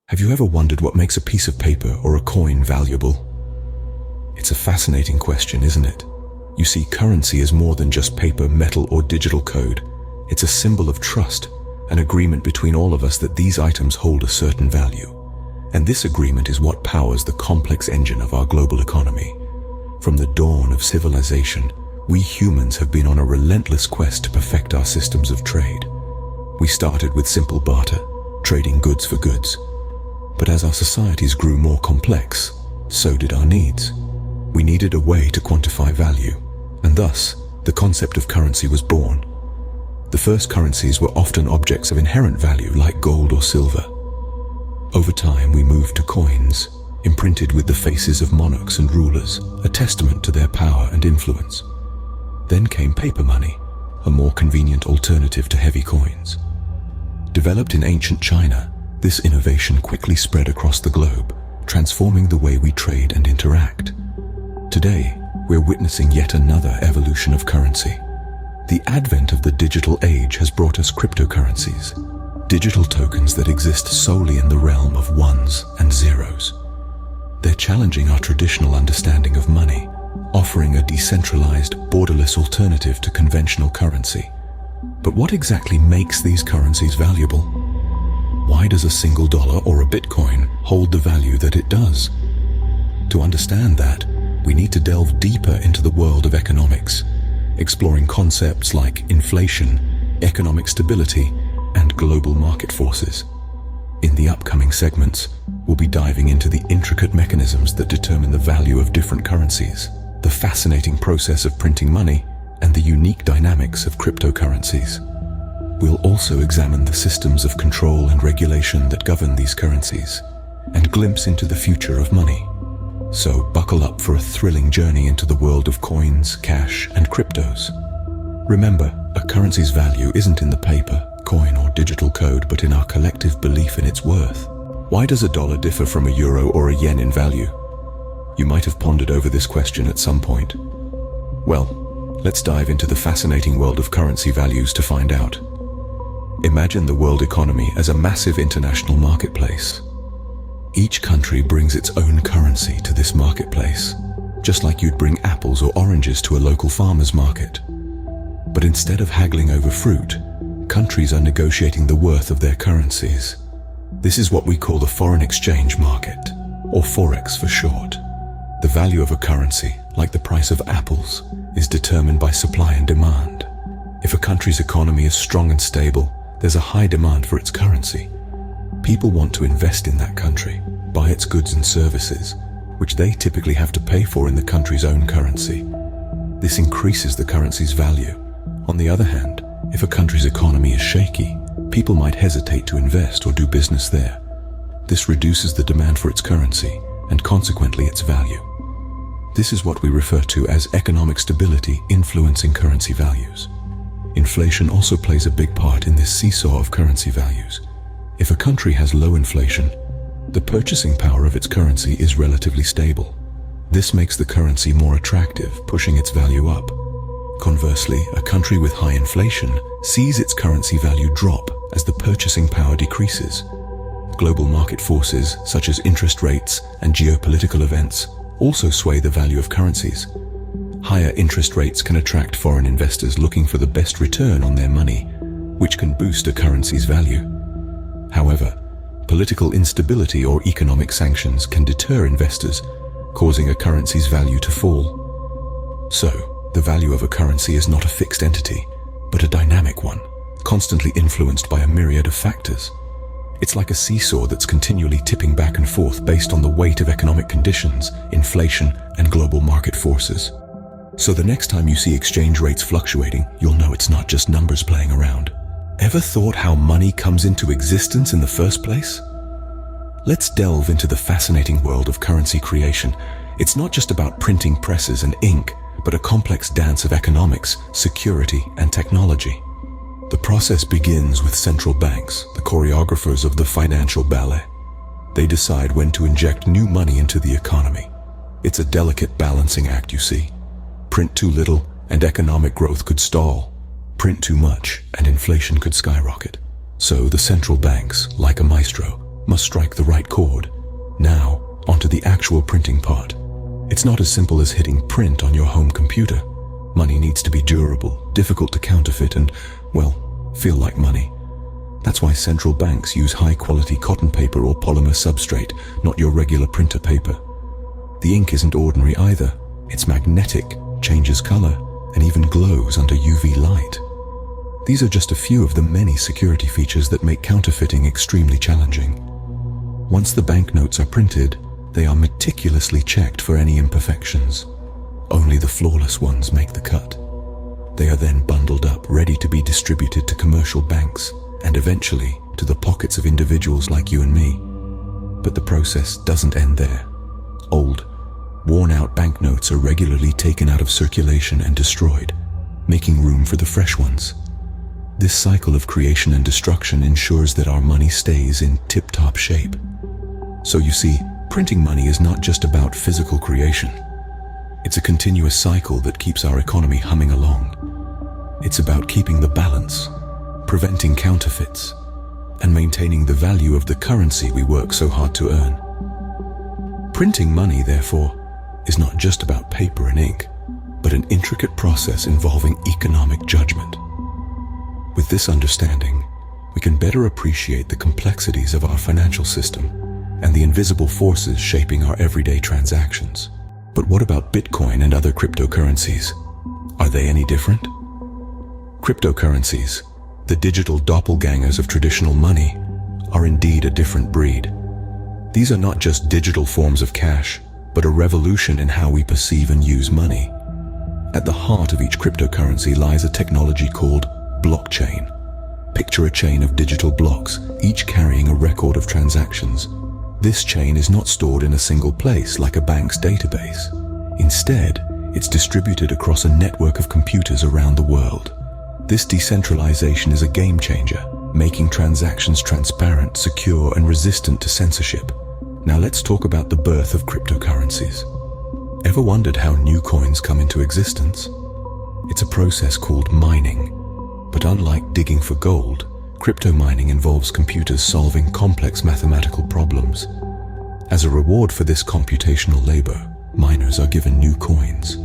Have you ever wondered what makes a piece of paper or a coin valuable? It's a fascinating question, isn't it? You see, currency is more than just paper, metal, or digital code. It's a symbol of trust, an agreement between all of us that these items hold a certain value. And this agreement is what powers the complex engine of our global economy. From the dawn of civilization, we humans have been on a relentless quest to perfect our systems of trade. We started with simple barter, trading goods for goods. But as our societies grew more complex, so did our needs. We needed a way to quantify value, and thus, the concept of currency was born. The first currencies were often objects of inherent value like gold or silver. Over time, we moved to coins, imprinted with the faces of monarchs and rulers, a testament to their power and influence. Then came paper money, a more convenient alternative to heavy coins. Developed in ancient China, this innovation quickly spread across the globe, transforming the way we trade and interact. Today, we're witnessing yet another evolution of currency. The advent of the digital age has brought us cryptocurrencies, digital tokens that exist solely in the realm of ones and zeros. They're challenging our traditional understanding of money, offering a decentralized, borderless alternative to conventional currency. But what exactly makes these currencies valuable? Why does a single dollar or a Bitcoin hold the value that it does? To understand that, we need to delve deeper into the world of economics, exploring concepts like inflation, economic stability, and global market forces. In the upcoming segments, we'll be diving into the intricate mechanisms that determine the value of different currencies, the fascinating process of printing money, and the unique dynamics of cryptocurrencies. We'll also examine the systems of control and regulation that govern these currencies, and glimpse into the future of money. So buckle up for a thrilling journey into the world of coins, cash, and cryptos. Remember, a currency's value isn't in the paper, coin, or digital code, but in our collective belief in its worth. Why does a dollar differ from a euro or a yen in value? You might have pondered over this question at some point. Well, let's dive into the fascinating world of currency values to find out. Imagine the world economy as a massive international marketplace. Each country brings its own currency to this marketplace, just like you'd bring apples or oranges to a local farmer's market. But instead of haggling over fruit, countries are negotiating the worth of their currencies. This is what we call the foreign exchange market, or Forex for short. The value of a currency, like the price of apples, is determined by supply and demand. If a country's economy is strong and stable, there's a high demand for its currency. People want to invest in that country, buy its goods and services, which they typically have to pay for in the country's own currency. This increases the currency's value. On the other hand, if a country's economy is shaky, people might hesitate to invest or do business there. This reduces the demand for its currency, and consequently its value. This is what we refer to as economic stability influencing currency values. Inflation also plays a big part in this seesaw of currency values. If a country has low inflation, the purchasing power of its currency is relatively stable. This makes the currency more attractive, pushing its value up. Conversely, a country with high inflation sees its currency value drop as the purchasing power decreases. Global market forces, such as interest rates and geopolitical events, also sway the value of currencies. Higher interest rates can attract foreign investors looking for the best return on their money, which can boost a currency's value. However, political instability or economic sanctions can deter investors, causing a currency's value to fall. So, the value of a currency is not a fixed entity, but a dynamic one, constantly influenced by a myriad of factors. It's like a seesaw that's continually tipping back and forth based on the weight of economic conditions, inflation, and global market forces. So the next time you see exchange rates fluctuating, you'll know it's not just numbers playing around. Ever thought how money comes into existence in the first place? Let's delve into the fascinating world of currency creation. It's not just about printing presses and ink, but a complex dance of economics, security, and technology. The process begins with central banks, the choreographers of the financial ballet. They decide when to inject new money into the economy. It's a delicate balancing act, you see. Print too little, and economic growth could stall. Print too much, and inflation could skyrocket. So the central banks, like a maestro, must strike the right chord. Now, onto the actual printing part. It's not as simple as hitting print on your home computer. Money needs to be durable, difficult to counterfeit, and, well, feel like money. That's why central banks use high-quality cotton paper or polymer substrate, not your regular printer paper. The ink isn't ordinary either. It's magnetic, changes color, and even glows under UV light. These are just a few of the many security features that make counterfeiting extremely challenging. Once the banknotes are printed, they are meticulously checked for any imperfections. Only the flawless ones make the cut. They are then bundled up, ready to be distributed to commercial banks, and eventually to the pockets of individuals like you and me. But the process doesn't end there. Old, worn-out banknotes are regularly taken out of circulation and destroyed, making room for the fresh ones. This cycle of creation and destruction ensures that our money stays in tip-top shape. So you see, printing money is not just about physical creation. It's a continuous cycle that keeps our economy humming along. It's about keeping the balance, preventing counterfeits, and maintaining the value of the currency we work so hard to earn. Printing money, therefore, is not just about paper and ink, but an intricate process involving economic judgment. With this understanding, we can better appreciate the complexities of our financial system and the invisible forces shaping our everyday transactions. But what about Bitcoin and other cryptocurrencies? Are they any different? Cryptocurrencies, the digital doppelgangers of traditional money, are indeed a different breed. These are not just digital forms of cash, but a revolution in how we perceive and use money. At the heart of each cryptocurrency lies a technology called blockchain. Picture a chain of digital blocks, each carrying a record of transactions. This chain is not stored in a single place like a bank's database. Instead, it's distributed across a network of computers around the world. This decentralization is a game changer, making transactions transparent, secure, and resistant to censorship. Now let's talk about the birth of cryptocurrencies. Ever wondered how new coins come into existence? It's a process called mining. But unlike digging for gold, crypto mining involves computers solving complex mathematical problems. As a reward for this computational labor, miners are given new coins.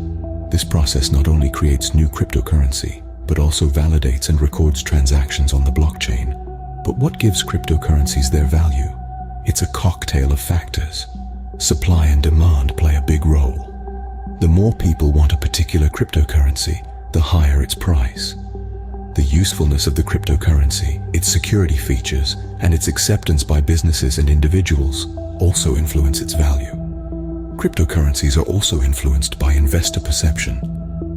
This process not only creates new cryptocurrency, but also validates and records transactions on the blockchain. But what gives cryptocurrencies their value? It's a cocktail of factors. Supply and demand play a big role. The more people want a particular cryptocurrency, the higher its price. The usefulness of the cryptocurrency, its security features, and its acceptance by businesses and individuals also influence its value. Cryptocurrencies are also influenced by investor perception.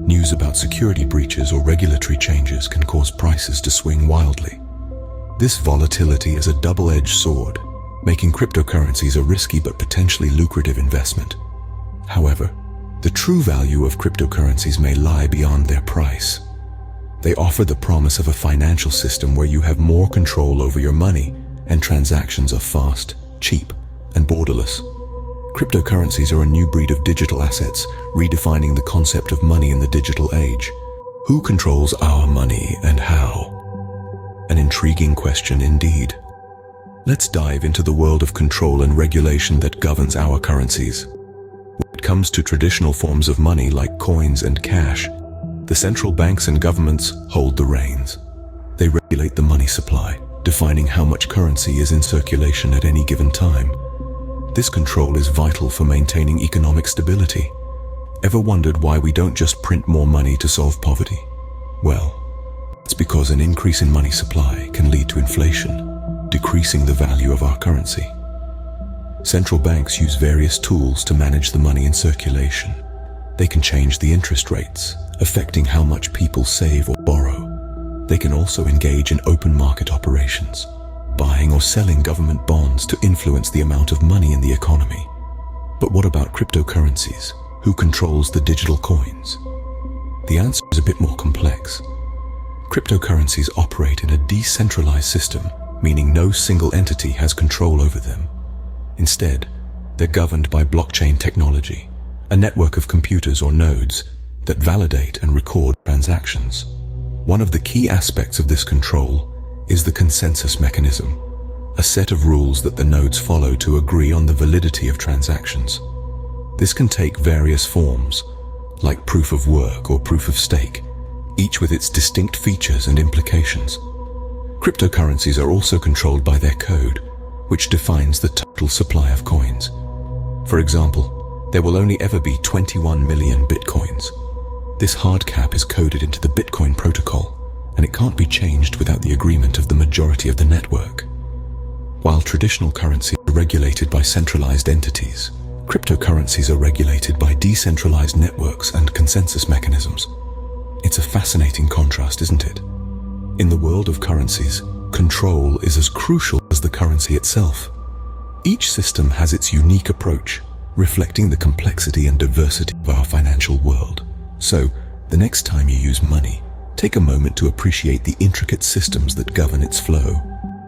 News about security breaches or regulatory changes can cause prices to swing wildly. This volatility is a double-edged sword, making cryptocurrencies a risky but potentially lucrative investment. However, the true value of cryptocurrencies may lie beyond their price. They offer the promise of a financial system where you have more control over your money and transactions are fast, cheap, and borderless. Cryptocurrencies are a new breed of digital assets, redefining the concept of money in the digital age. Who controls our money and how? An intriguing question indeed. Let's dive into the world of control and regulation that governs our currencies. When it comes to traditional forms of money like coins and cash, the central banks and governments hold the reins. They regulate the money supply, defining how much currency is in circulation at any given time. This control is vital for maintaining economic stability. Ever wondered why we don't just print more money to solve poverty? Well, it's because an increase in money supply can lead to inflation, decreasing the value of our currency. Central banks use various tools to manage the money in circulation. They can change the interest rates, affecting how much people save or borrow. They can also engage in open market operations, buying or selling government bonds to influence the amount of money in the economy. But what about cryptocurrencies? Who controls the digital coins? The answer is a bit more complex. Cryptocurrencies operate in a decentralized system, meaning no single entity has control over them. Instead, they're governed by blockchain technology, a network of computers or nodes that validate and record transactions. One of the key aspects of this control is the consensus mechanism, a set of rules that the nodes follow to agree on the validity of transactions. This can take various forms, like proof of work or proof of stake, each with its distinct features and implications. Cryptocurrencies are also controlled by their code, which defines the total supply of coins. For example, there will only ever be 21 million bitcoins. This hard cap is coded into the Bitcoin protocol, and it can't be changed without the agreement of the majority of the network. While traditional currencies are regulated by centralized entities, cryptocurrencies are regulated by decentralized networks and consensus mechanisms. It's a fascinating contrast, isn't it? In the world of currencies, control is as crucial as the currency itself. Each system has its unique approach, reflecting the complexity and diversity of our financial world. So, the next time you use money, take a moment to appreciate the intricate systems that govern its flow.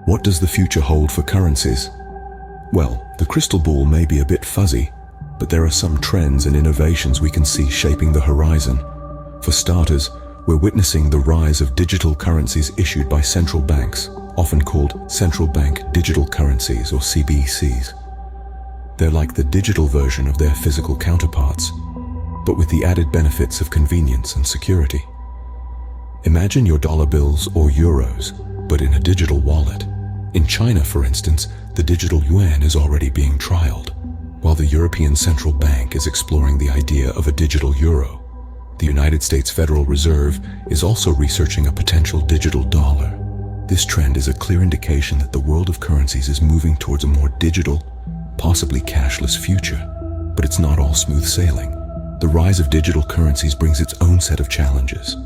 What does the future hold for currencies? Well, the crystal ball may be a bit fuzzy, but there are some trends and innovations we can see shaping the horizon. For starters, we're witnessing the rise of digital currencies issued by central banks, often called central bank digital currencies or CBDCs. They're like the digital version of their physical counterparts, but with the added benefits of convenience and security. Imagine your dollar bills or euros, but in a digital wallet. In China, for instance, the digital yuan is already being trialed, while the European Central Bank is exploring the idea of a digital euro. The United States Federal Reserve is also researching a potential digital dollar. This trend is a clear indication that the world of currencies is moving towards a more digital, possibly cashless future. But it's not all smooth sailing. The rise of digital currencies brings its own set of challenges.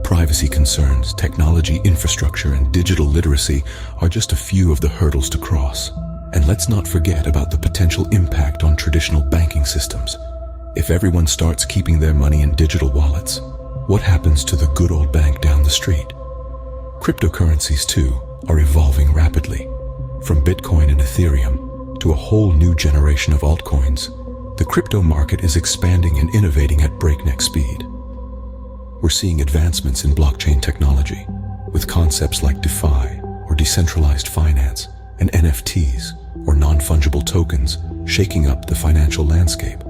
Privacy concerns, technology infrastructure, and digital literacy are just a few of the hurdles to cross. And let's not forget about the potential impact on traditional banking systems. If everyone starts keeping their money in digital wallets, what happens to the good old bank down the street? Cryptocurrencies, too, are evolving rapidly. From Bitcoin and Ethereum to a whole new generation of altcoins, the crypto market is expanding and innovating at breakneck speed. We're seeing advancements in blockchain technology, with concepts like DeFi, or decentralized finance, and NFTs, or non-fungible tokens, shaking up the financial landscape.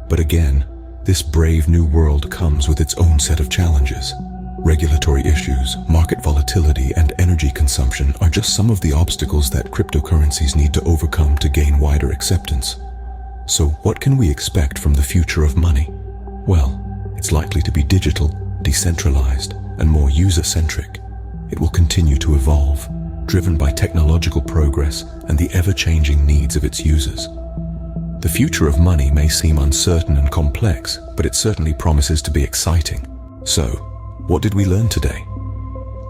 But again, this brave new world comes with its own set of challenges. Regulatory issues, market volatility, and energy consumption are just some of the obstacles that cryptocurrencies need to overcome to gain wider acceptance. So what can we expect from the future of money? Well, it's likely to be digital, decentralized, and more user-centric. It will continue to evolve, driven by technological progress and the ever-changing needs of its users. The future of money may seem uncertain and complex, but it certainly promises to be exciting. So, what did we learn today?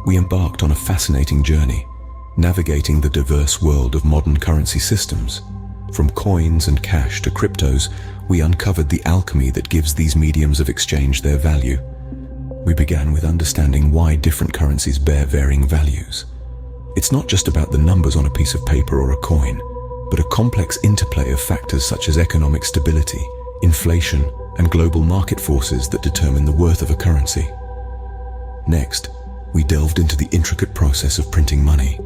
We embarked on a fascinating journey, navigating the diverse world of modern currency systems. From coins and cash to cryptos, we uncovered the alchemy that gives these mediums of exchange their value. We began with understanding why different currencies bear varying values. It's not just about the numbers on a piece of paper or a coin, but a complex interplay of factors such as economic stability, inflation, and global market forces that determine the worth of a currency. Next, we delved into the intricate process of printing money.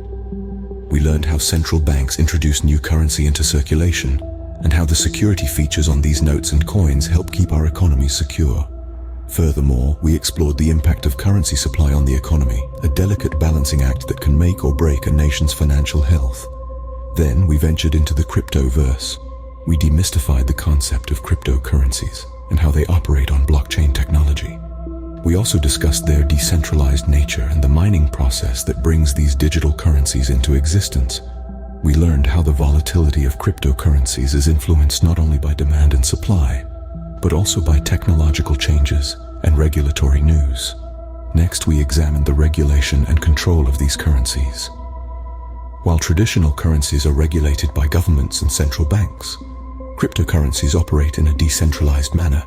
We learned how central banks introduce new currency into circulation, and how the security features on these notes and coins help keep our economies secure. Furthermore, we explored the impact of currency supply on the economy, a delicate balancing act that can make or break a nation's financial health. Then we ventured into the cryptoverse. We demystified the concept of cryptocurrencies and how they operate on blockchain technology. We also discussed their decentralized nature and the mining process that brings these digital currencies into existence. We learned how the volatility of cryptocurrencies is influenced not only by demand and supply, but also by technological changes and regulatory news. Next, we examined the regulation and control of these currencies. While traditional currencies are regulated by governments and central banks, cryptocurrencies operate in a decentralized manner,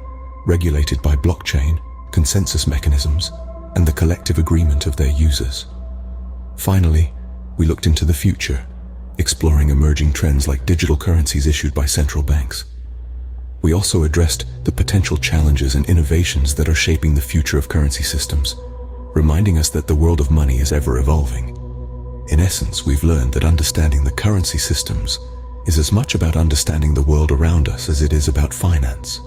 regulated by blockchain, consensus mechanisms, and the collective agreement of their users. Finally, we looked into the future, exploring emerging trends like digital currencies issued by central banks. We also addressed the potential challenges and innovations that are shaping the future of currency systems, reminding us that the world of money is ever evolving. In essence, we've learned that understanding the currency systems is as much about understanding the world around us as it is about finance.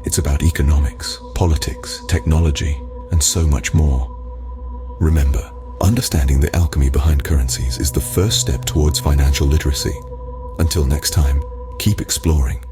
It's about economics, politics, technology, and so much more. Remember, understanding the alchemy behind currencies is the first step towards financial literacy. Until next time, keep exploring.